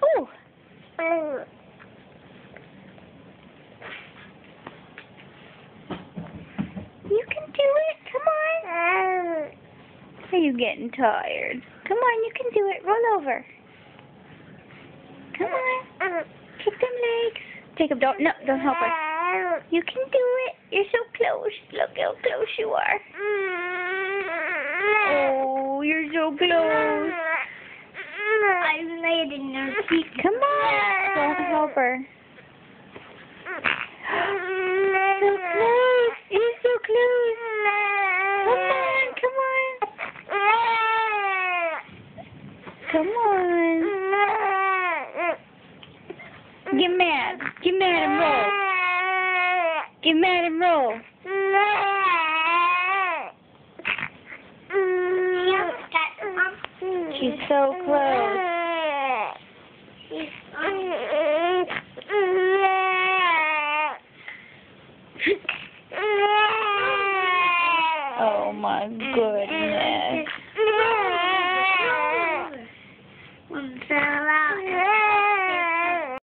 Oh. You can do it. Come on. Are you getting tired? Come on, you can do it. Roll over. Come on. Kick them legs. Jacob, don't help her. You can do it. You're so close. Look how close you are. Oh, you're so close. I laid in your feet. Come on. Don't help her. So close. You're so close. Come on. Come on. Get mad. Get mad and roll. Get mad and roll. She's so close. Oh my goodness.